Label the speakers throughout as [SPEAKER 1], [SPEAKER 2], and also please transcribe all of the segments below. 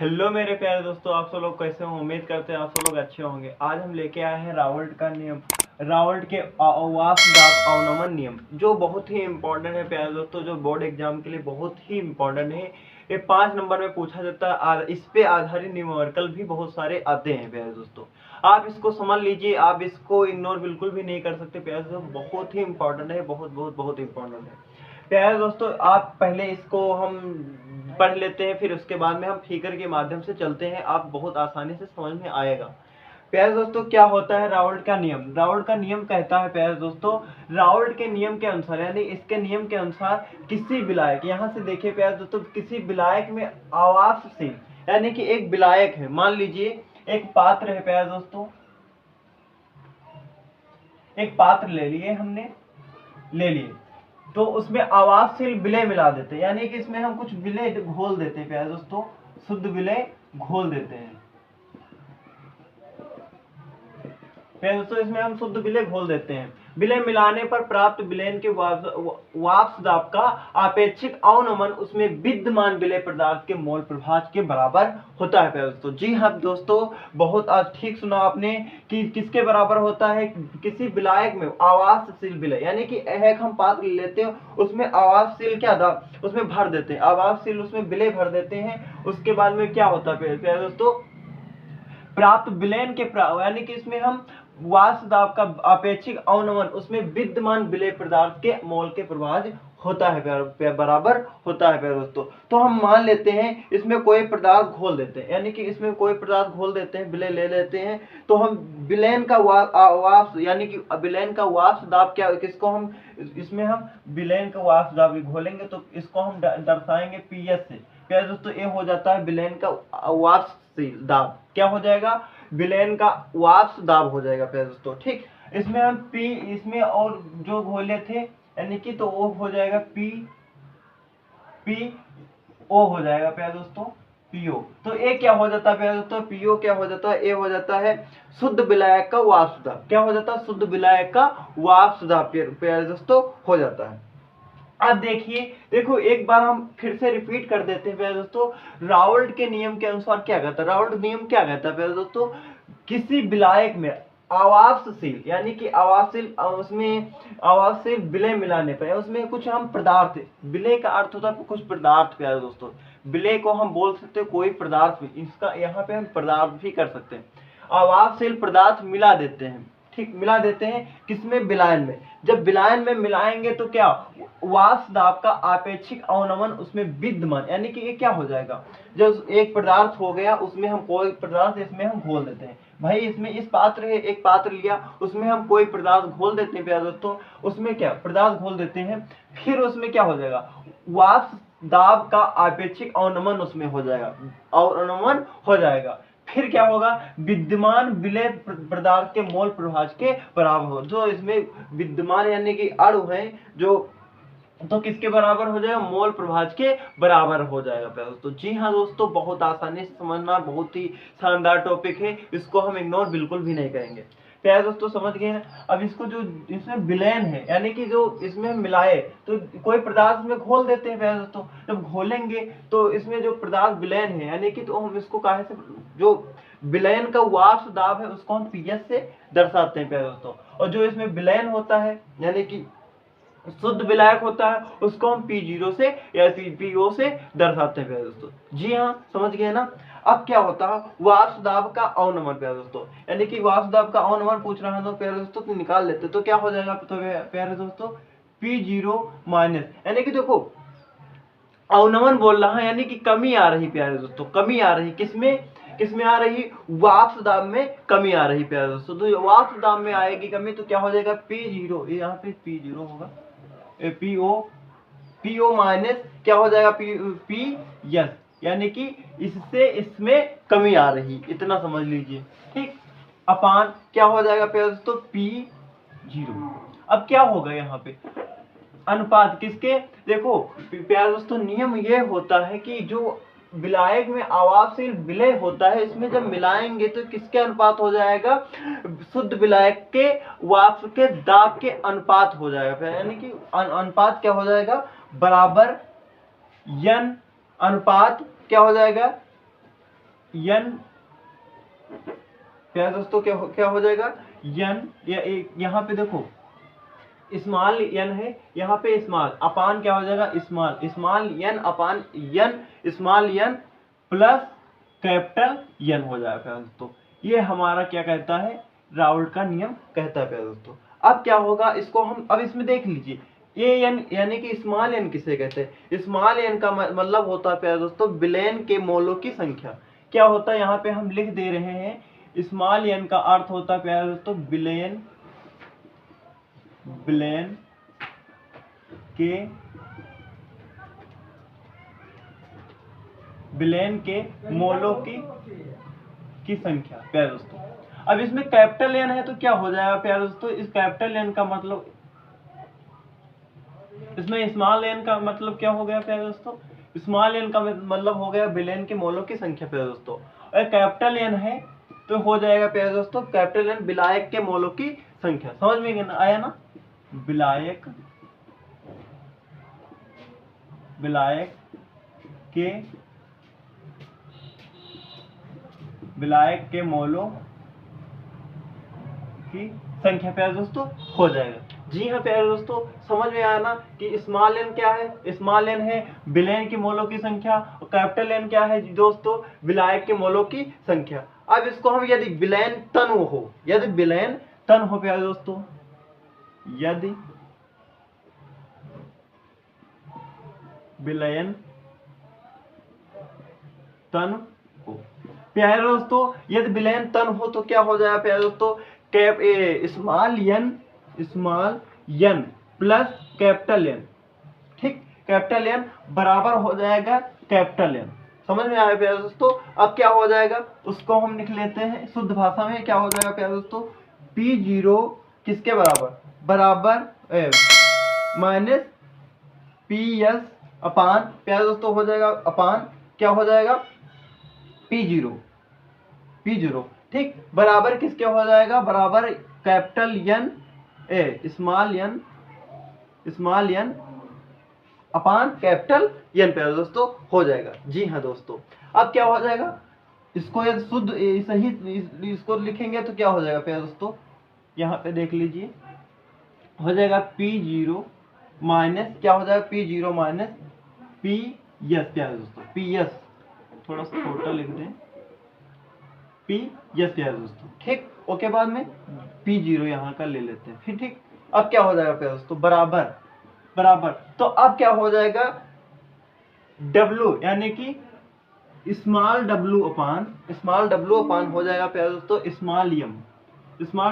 [SPEAKER 1] Hello मेरे प्यारे दोस्तों, आप सब लोग कैसे हो? उम्मीद करते हैं आप सब लोग अच्छे होंगे। आज हम लेके आए हैं रावल्ट का नियम, रावल्ट के आवास दाब अवनमन नियम, जो बहुत ही इंपॉर्टेंट है प्यारे दोस्तों, जो बोर्ड एग्जाम के लिए बहुत ही इंपॉर्टेंट है। ये 5 नंबर में पूछा जाता है। इस पे आधारित न्यूमेरिकल भी बहुत सारे आते हैं प्यारे दोस्तों। आप इसको समझ लीजिए, आप इसको इग्नोर बिल्कुल भी नहीं कर सकते प्यारे दोस्तों। बहुत ही इंपॉर्टेंट है, बहुत बहुत बहुत इंपॉर्टेंट है प्यारे दोस्तों। आप पहले इसको हम पढ़ लेते हैं, फिर उसके बाद में हम फिगर के माध्यम से चलते हैं। आप बहुत आसानी से समझ में आएगा। प्यारे दोस्तों, क्या होता है रावल्ट का नियम? रावल्ट का नियम कहता है प्यारे दोस्तों, रावल्ट के नियम के अनुसार, यानी इसके नियम के अनुसार किसी विलायक, यहाँ से देखिए प्यारे दोस्तों, किसी विलायक में आवासशील, यानी कि एक विलायक है, मान लीजिए एक पात्र है प्यारे दोस्तों, एक पात्र ले लिए हमने, ले लिए तो उसमें आवासशील विलय मिला देते हैं, यानी कि इसमें हम कुछ विलय घोल देते हैं प्यारे दोस्तों, शुद्ध विलय घोल देते हैं प्यारे दोस्तों। इसमें हम शुद्ध विलय घोल देते हैं। विलय मिलाने पर प्राप्त विलयन के वाष्प दाब का आपेक्षिक अवनमन उसमें विद्यमान विलय पदार्थ के मोल प्रभाज के बराबर होता है प्यारे दोस्तों। जी हाँ दोस्तों, बहुत ठीक सुना आपने कि किसके बराबर होता है? किसी विलायक में आवासशील विलय, यानी कि एक हम पात्र लेते हैं, उसमें आवासशील क्या दाब उसमें भर देते हैं, आवासशील उसमें विलय भर देते हैं। उसके बाद में क्या होता है प्यारे दोस्तों? प्राप्त विलयन के यानी कि इसमें हम वाष्प दाब का अपेक्षिक अवनमन उसमें विद्यमान विलय पदार्थ के मोल के प्रभाज होता है, बराबर होता है प्यारे दोस्तों। तो हम मान लेते हैं इसमें कोई पदार्थ घोल देते हैं, यानी कि इसमें कोई पदार्थ घोल देते हैं, विलय ले लेते हैं, तो हम विलयन का वाष्प, यानी कि विलयन का वाष्प दाब क्या, किसको हम इसमें हम विलयन का वाष्प दाब घोलेंगे तो इसको हम दर्शाएंगे पीएस से प्यारे दोस्तों। ये हो जाता है विलयन का वाष्प दाब, क्या हो जाएगा? विलयन का वाष्प दाब हो जाएगा प्यारे दोस्तों। ठीक, इसमें हम पी, इसमें और जो घोले थे, यानी कि तो वो हो जाएगा पी, पी ओ हो जाएगा प्यारे दोस्तों, पीओ। तो ए क्या हो जाता है प्यारे दोस्तों? पीओ क्या हो जाता है? ए हो जाता है शुद्ध विलायक का वाष्प दाब। क्या हो जाता है? शुद्ध विलायक का वाष्प दाब प्यारे दोस्तों हो जाता है। अब देखिए, देखो एक बार हम फिर से रिपीट कर देते हैं प्यारे दोस्तों। रावल्ट के नियम के अनुसार क्या कहता है? रावल्ट नियम क्या कहता है प्यारे दोस्तों? किसी विलायक में आवासशील, यानी कि आवासशील, उसमें आवासशील विलय मिलाने पर, उसमें कुछ हम पदार्थ, विलय का अर्थ होता है कुछ पदार्थ प्यारे दोस्तों। विलय को हम बोल सकते हैं कोई पदार्थ भी, इसका यहाँ पे हम पदार्थ भी कर सकते हैं। आवासशील पदार्थ मिला देते हैं, ठीक, मिला देते हैं किसमें? विलायन में। जब विलायन में मिलाएंगे तो क्या, वाष्प दाब का आपेक्षिक अवनमन उसमें विद्यमान, यानी कि ये क्या हो जाएगा? जब एक पदार्थ हो गया, उसमें हम कोई पदार्थ इसमें हम घोल देते हैं। भाई इसमें इस पात्र है, एक पात्र लिया, उसमें हम कोई पदार्थ घोल देते हैं प्यारे दोस्तों, उसमें क्या पदार्थ घोल देते हैं, फिर उसमें क्या हो जाएगा? वाष्प दाब का आपेक्षिक अवनमन उसमें हो जाएगा, अवनमन हो जाएगा। फिर क्या होगा? विद्यमान विलय पदार्थ के मोल प्रभाज के बराबर हो, जो इसमें विद्यमान यानी कि अणु है जो, तो किसके बराबर हो जाएगा? मोल प्रभाज के बराबर हो जाएगा प्यारे दोस्तों। जी हाँ दोस्तों, बहुत आसानी से समझना, बहुत ही शानदार टॉपिक है, इसको हम इग्नोर बिल्कुल भी नहीं करेंगे प्यारे दोस्तों, समझ गए हैं। अब इसको जो इसमें विलयन है, यानी कि जो इसमें मिलाए, तो कोई पदार्थ में घोल देते हैं प्यारे दोस्तों। जब घोलेंगे तो इसमें जो पदार्थ विलयन है, यानी कि तो हम इसको काहे से, जो विलयन का वाष्प दाब है उसको हम पीएस से दर्शाते हैं प्यारे दोस्तों। और जो इसमें विलयन होता है, यानी कि शुद्ध विलायक होता है, उसको हम P0 से या PO से दर्शाते हैं प्यारे दोस्तों। जी हाँ, समझ गए ना। अब क्या होता है? वाष्प दाब का अवनमन प्यारे दोस्तों, यानी कि वाष्प दाब का अवनमन पूछ रहा है तो प्यारे दोस्तों तो निकाल लेते, तो क्या हो जाएगा तो प्यारे दोस्तों? P0 माइनस, यानी कि देखो अवनमन बोल रहा है, यानी कि कमी आ रही प्यारे दोस्तों, कमी आ रही किसमें? किसमें आ रही? वाष्प दाब में कमी आ रही प्यारे दोस्तों। तो वाष्प दाब में आएगी कमी, तो क्या हो जाएगा? P0, ये यहाँ पे P0 होगा, पीओ माइनस क्या हो जाएगा? पी यस, यानी कि इससे इसमें कमी आ रही, इतना समझ लीजिए, ठीक। अपान क्या हो जाएगा प्यारे दोस्तों? P0। अब क्या होगा यहाँ पे? अनुपात किसके? देखो प्यारे दोस्तों, नियम ये होता है कि जो विलायक में आवासशील विलय होता है, इसमें जब मिलाएंगे तो किसके अनुपात हो जाएगा? शुद्ध विलायक के वाष्प के दाब के अनुपात हो जाएगा, यानी कि अनुपात क्या हो जाएगा? बराबर n अनुपात क्या हो जाएगा? यन, प्यारे दोस्तों क्या हो जाएगा, यन, यहाँ पे देखो स्मॉल यन है, यहाँ पे स्मॉल अपान क्या हो जाएगा, स्मॉल यन अपान यन, स्मॉल यन प्लस कैपिटल यन हो जाएगा प्यारे दोस्तों। ये हमारा क्या कहता है, राउल्ट का नियम कहता है प्यारे दोस्तों। अब क्या होगा, इसको हम अब इसमें देख लीजिए, ये यन यानी कि स्मॉल यन किसे कहते हैं, स्मॉल यन का मतलब होता है प्यारे दोस्तों विलेन के मोलों की संख्या। क्या होता है, यहाँ पे हम लिख दे रहे हैं, स्मॉल यन का अर्थ होता है प्यारे दोस्तों विलेन के मोलों की संख्या प्यारे दोस्तों। अब इसमें कैपिटल एन है तो क्या हो जाएगा प्यारे दोस्तों, इस कैपिटल एन का मतलब, इसमें स्मॉल एन का मतलब क्या हो गया प्यारे दोस्तों, स्मॉल एन का मतलब हो गया विलेन के मोलों की संख्या प्यारे दोस्तों। और कैपिटल एन है तो हो जाएगा प्यारे दोस्तों कैपिटल एन विलायक के मोलों की संख्या। समझ में आया ना, विलायक के मोलों की संख्या प्यारे दोस्तों हो जाएगा। जी हाँ प्यारे दोस्तों, समझ में आया ना कि स्मॉल एन क्या है, स्मॉल एन है विलेन के मोलों की संख्या, और कैपिटल एन क्या है दोस्तों, विलायक के मोलों की संख्या। अब इसको हम यदि विलेन तन हो प्यारे दोस्तों, यदि विलयन तन हो प्यारे दोस्तों, यदि विलयन तन हो तो क्या हो जाएगा प्यारे दोस्तों, small n plus capital N, ठीक, कैपिटल एन बराबर हो जाएगा कैपिटल एन। समझ में आया प्यारे दोस्तों। अब क्या हो जाएगा, उसको हम लिख लेते हैं शुद्ध भाषा में, क्या हो जाएगा प्यारे दोस्तों, P0 किसके बराबर माइनस PS अपान प्यारे दोस्तों हो जाएगा अपान क्या हो जाएगा P0, ठीक, बराबर किसके हो जाएगा, बराबर कैपिटल यन स्मॉल यन अपान कैपिटल यन प्यारे दोस्तों हो जाएगा। जी हाँ दोस्तों, अब क्या हो जाएगा, इसको यदि शुद्ध सही इसको लिखेंगे तो क्या हो जाएगा प्यारे दोस्तों, यहाँ पे देख लीजिए, हो जाएगा P0 माइनस क्या हो जाएगा, P0 माइनस PS प्यारे दोस्तों, PS थोड़ा सा छोटा लिख दें, PS प्यारे दोस्तों, ठीक, ओके, बाद में P0 यहाँ का ले लेते हैं फिर, ठीक। अब क्या हो जाएगा प्यारे दोस्तों, बराबर तो अब क्या हो जाएगा, W यानी कि स्मॉल W अपान हो जाएगा प्यारे दोस्तों स्मॉल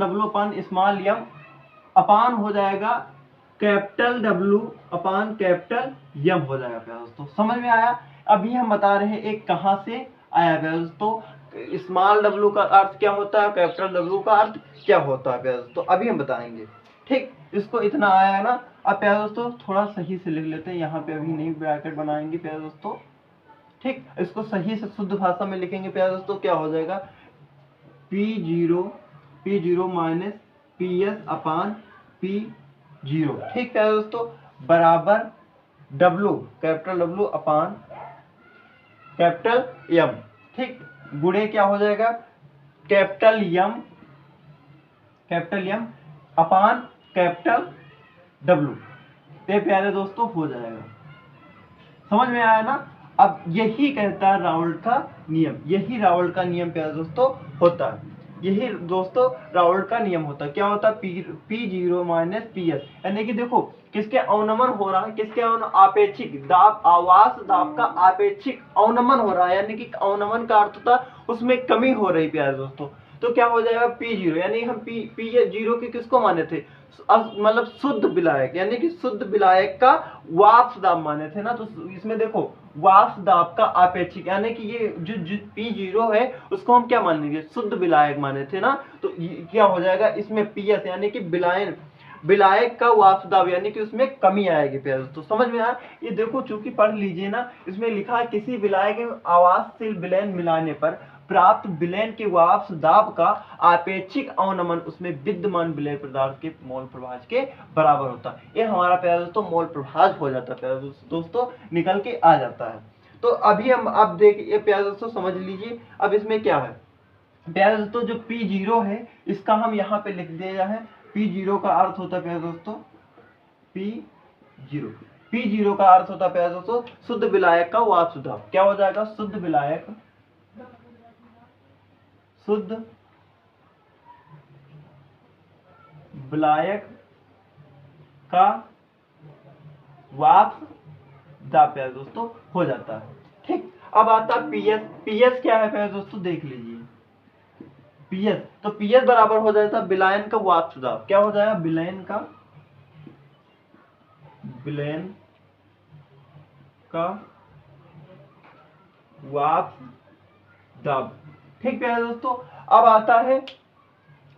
[SPEAKER 1] W अपान स्मॉल यम अपान हो जाएगा कैपिटल W अपान कैपिटल यम हो जाएगा प्यारे दोस्तों। समझ में आया। अभी हम बता रहे हैं एक कहां से आया प्यारे दोस्तों, स्मॉल W का अर्थ क्या होता है, कैपिटल W का अर्थ क्या होता है प्यारे दोस्तों, अभी हम बताएंगे, ठीक। इसको इतना आया है ना। अब प्यारे दोस्तों थोड़ा सही से लिख लेते हैं, यहाँ पे अभी नहीं ब्रैकेट बनाएंगे प्यारे दोस्तों, ठीक। इसको सही से शुद्ध भाषा में लिखेंगे प्यारे दोस्तों, क्या हो जाएगा P0 माइनस PS अपान P0, ठीक प्यारे दोस्तों, बराबर W कैपिटल W अपान कैपिटल M, ठीक, गुणे क्या हो जाएगा कैपिटल M अपान कैपिटल W, ये प्यारे दोस्तों हो जाएगा। समझ में आया ना। अब यही कहता है राउल्ट का नियम, यही राउल्ट का नियम प्यारे दोस्तों होता है, यही दोस्तों राउल्ट का नियम होता है। क्या होता है P0 माइनस PS, यानी कि देखो किसके अवनमन हो रहा है, किसके आपेक्षिक दाब, आवास दाब का आपेक्षिक अवनमन हो रहा है, यानी कि अवनमन का अर्थ होता उसमें कमी हो रही प्यारे दोस्तों। तो क्या हो जाएगा P0, यानी हम P0 के किसको माने थे, मतलब शुद्ध विलायक, यानी कि शुद्ध विलायक का वाष्प दाब माने थे ना। तो इसमें देखो वाष्प दाब का आपेक्षिक, यानी कि ये जो P0 है उसको हम क्या मानेंगे, शुद्ध विलायक माने थे ना। तो क्या हो जाएगा इसमें PS, यानी कि विलायक का वाष्प दाब, यानी कि उसमें कमी आएगी प्यारे दोस्तों। समझ में आया। ये देखो चूंकि पढ़ लीजिए ना, इसमें लिखा है किसी विलायक में आवासशील विलयन मिलाने पर प्राप्त विलयन के वाष्प दाब का आपेक्षिक अवनमन उसमें विद्यमान विलय पदार्थ के मोल प्रभाज के बराबर होता है। ये हमारा प्यारे दोस्तों मोल प्रभाज हो जाता है प्यारे दोस्तों, निकल के आ जाता है। तो अभी हम अब देखिए प्यारे दोस्तों समझ लीजिए अब इसमें क्या है। प्यारे दोस्तों जो P0 है इसका हम यहाँ पे लिख दिया है। P0 का अर्थ होता है प्यारे दोस्तों P0 का अर्थ होता है प्यारे दोस्तों शुद्ध विलायक का वाष्प दाब। क्या हो जाएगा? शुद्ध विलायक का वाष्प दाब प्यारे दोस्तों हो जाता है। ठीक, अब आता है पीएस क्या है प्यारे दोस्तों देख लीजिए। पीएस तो पीएस बराबर हो जाता है विलायन का वाष्प दाब। क्या हो जाएगा? विलयन का वाष्प दाब। ठीक प्यारे दोस्तों, अब आता है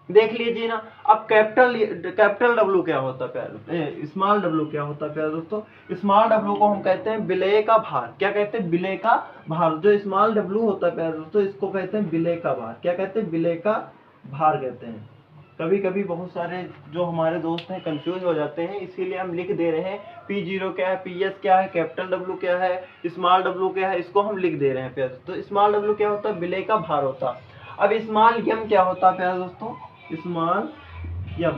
[SPEAKER 1] देख लीजिए ना। अब कैपिटल डब्ल्यू क्या होता है प्यारे, स्मॉल डब्ल्यू क्या होता है प्यारे दोस्तों? स्मॉल डब्ल्यू को हम कहते हैं विलय का भार। क्या कहते हैं? विलय का भार। जो स्मॉल डब्ल्यू होता है प्यारे दोस्तों इसको कहते हैं विलय का भार। क्या कहते हैं? विलय का भार कहते हैं। कभी कभी बहुत सारे जो हमारे दोस्त हैं कंफ्यूज हो जाते हैं, इसीलिए हम लिख दे रहे हैं P0 क्या है, PS क्या है, कैपिटल डब्ल्यू क्या है, स्मॉल डब्ल्यू क्या है, इसको हम लिख दे रहे हैं प्यारे दोस्तों। तो स्मॉल डब्ल्यू क्या होता है? विलय का भार होता है। अब स्मॉल एम क्या होता है प्यारे दोस्तों? स्मॉल एम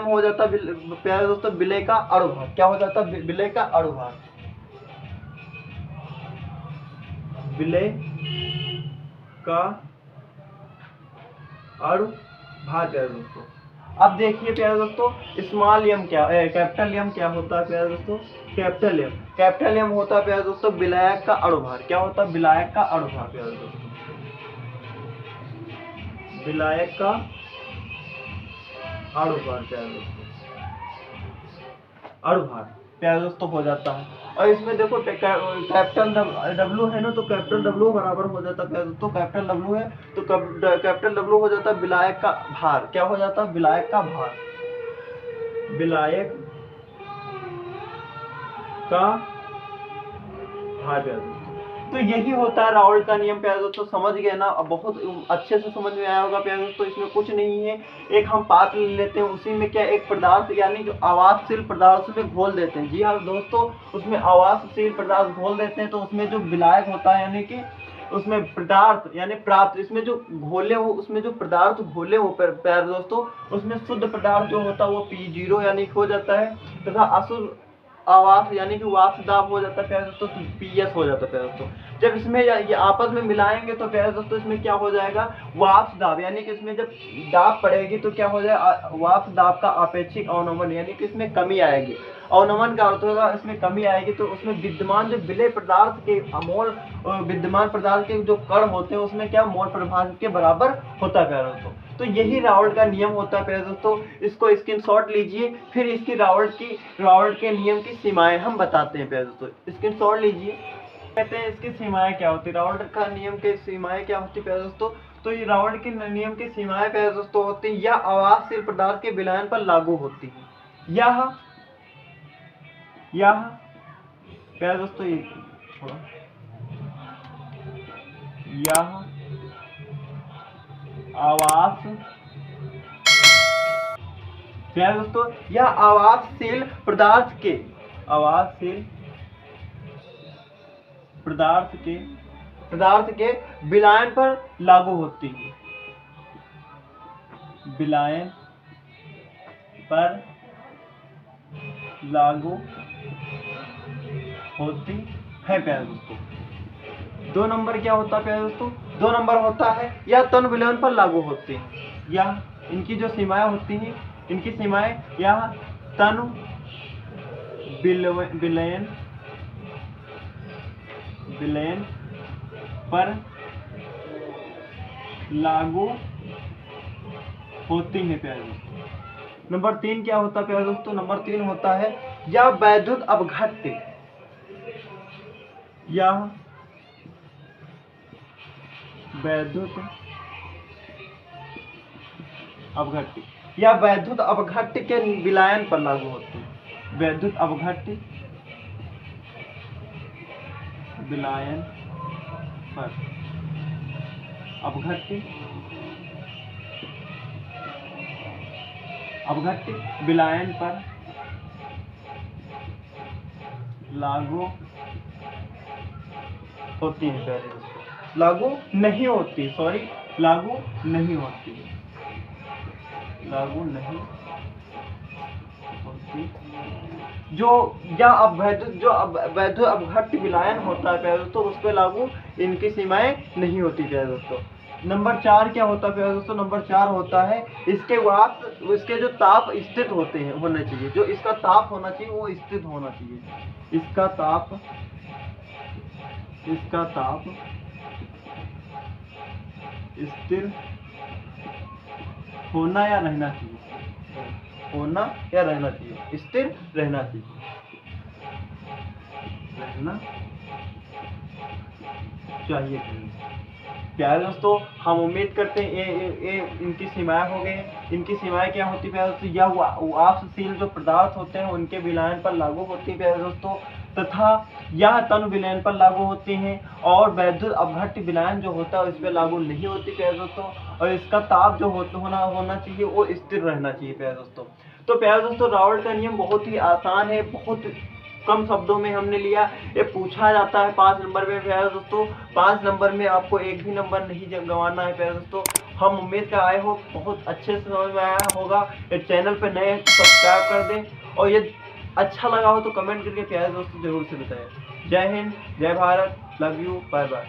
[SPEAKER 1] हो जाता है प्यारे दोस्तों विलय का अणुभार। क्या हो जाता है? विलय का अणुभार। विलय का अणुभार प्यारे दोस्तों। अब देखिए प्यारे दोस्तों स्मॉल एम क्या कैपिटल एम क्या होता है प्यारे दोस्तों? कैपिटल एम होता है प्यारे दोस्तों विलायक का अणुभार। क्या होता है? विलायक का अणुभार प्यारे दोस्तों। विलायक का अणुभार प्यारे दोस्तों, अणुभार प्यारे दोस्तों हो जाता है। और इसमें देखो कैपिटल डब्ल्यू है ना, तो कैपिटल डब्ल्यू बराबर हो जाता है प्यारे दोस्तों कैपिटल डब्ल्यू है तो कैपिटल डब्ल्यू हो जाता है विलायक का भार। क्या हो जाता है? विलायक का भार। विलायक का भार प्यारे दोस्तों। तो यही होता है राउल्ट का नियम प्यारे दोस्तों। समझ गए ना? अब बहुत अच्छे से समझ में आया होगा प्यारे दोस्तों। इसमें कुछ नहीं है, एक हम पात्र ले लेते हैं, उसी में क्या एक पदार्थ यानी जो आवासशील पदार्थ में घोल देते हैं। जी हाँ दोस्तों, उसमें आवासशील पदार्थ घोल देते हैं तो उसमें जो विलायक होता है यानी कि उसमें पदार्थ यानी प्राप्त, इसमें जो घोले हो उसमें जो पदार्थ घोले हो प्यारे दोस्तों उसमें शुद्ध पदार्थ जो होता है वो P0 यानी हो जाता है, तथा अशुद्ध आवास यानी कि वाष्प दाब हो जाता है प्यारे दोस्तों PS हो जाता है प्यारे दोस्तों। जब इसमें ये आपस में मिलाएंगे तो प्यारे दोस्तों इसमें क्या हो जाएगा? वाष्प दाब यानी कि इसमें जब दाब पड़ेगी तो क्या हो जाएगा? वाष्प दाब का अपेक्षिक अवनमन यानी कि इसमें कमी आएगी। अवनमन का अर्थ होगा इसमें कमी आएगी तो उसमें विद्यमान जो विलय पदार्थ के मोल विद्यमान पदार्थ के जो कण होते हैं उसमें क्या मोल प्रभाव के बराबर होता है प्यारे दोस्तों। तो यही राउल्ट का नियम होता है प्यारे दोस्तों। इसको स्क्रीनशॉट लीजिए, फिर इसकी राउल्ट के नियम की सीमाएं हम बताते हैं प्यारे दोस्तों। स्क्रीनशॉट लीजिए, कहते हैं इसकी सीमाएं क्या होती है, राउल्ट का नियम की सीमाएं क्या होती है प्यारे दोस्तों। तो ये राउल्ट के नियम की सीमाएं प्यारे दोस्तों होती है यह आवासशील पदार्थ के विलयन पर लागू होती है। यह प्यारे दोस्तों ये थोड़ा यह आवास प्यारे दोस्तों यह आवासशील पदार्थ के विलयन पर लागू होती है। विलयन पर लागू होती है प्यारे दोस्तों। 2 नंबर क्या होता है प्यारे दोस्तों? 2 नंबर होता है यह तन विलयन पर लागू होती है। यह इनकी जो सीमाएं होती हैं, इनकी सीमाएं यह तन विलयन पर लागू होती है प्यारे दोस्तों। नंबर 3 क्या होता है प्यारे दोस्तों? नंबर 3 होता है यह वैद्युत अपघट्य। यह वैद्युत अपघट्य के विलयन पर लागू होती है। वैद्युत अपघट्य विलयन पर अपघट्य विलयन पर लागू होती है प्यारे दोस्तों, लागू नहीं होती, सॉरी लागू नहीं होती, लागू नहीं होती। जो या अवैध जो अवैध अपघट्य विलायन होता है प्यारे दोस्तों, उस पर लागू इनकी सीमाएं नहीं होती प्यारे दोस्तों। नंबर 4 क्या होता है प्यारे दोस्तों? नंबर 4 होता है इसके वाष्प, इसके जो ताप स्थित होते हैं होने चाहिए, जो इसका ताप होना चाहिए वो स्थित होना चाहिए। इसका ताप स्थिर होना या रहना चाहिए, होना या रहना चाहिए, स्थिर रहना चाहिए, रहना चाहिए। प्यारे दोस्तों हम उम्मीद करते हैं ये इनकी सीमाएं हो गई। इनकी सीमाएं क्या होती है प्यारे दोस्तों? यह वाष्पशील जो पदार्थ होते हैं उनके विलयन पर लागू होती है प्यारे दोस्तों, तथा यह तनु विलयन पर लागू होती हैं, और वैद्युत अपघट्य विलयन जो होता है इस पर लागू नहीं होती प्यारे दोस्तों। और इसका ताप जो होना चाहिए वो स्थिर रहना चाहिए प्यारे दोस्तों। तो प्यारे दोस्तों रावल्ट का नियम बहुत ही आसान है, बहुत कम शब्दों में हमने लिया। ये पूछा जाता है 5 नंबर में प्यारे दोस्तों। 5 नंबर में आपको एक भी नंबर नहीं गंवाना है प्यारे दोस्तों। हम उम्मीद का आए हो बहुत अच्छे से समझ में आया होगा। ये चैनल पे नए हैं तो सब्सक्राइब कर दें, और ये अच्छा लगा हो तो कमेंट करके प्यारे दोस्तों जरूर से बताएं। जय हिंद, जय Bharat, love you, bye bye.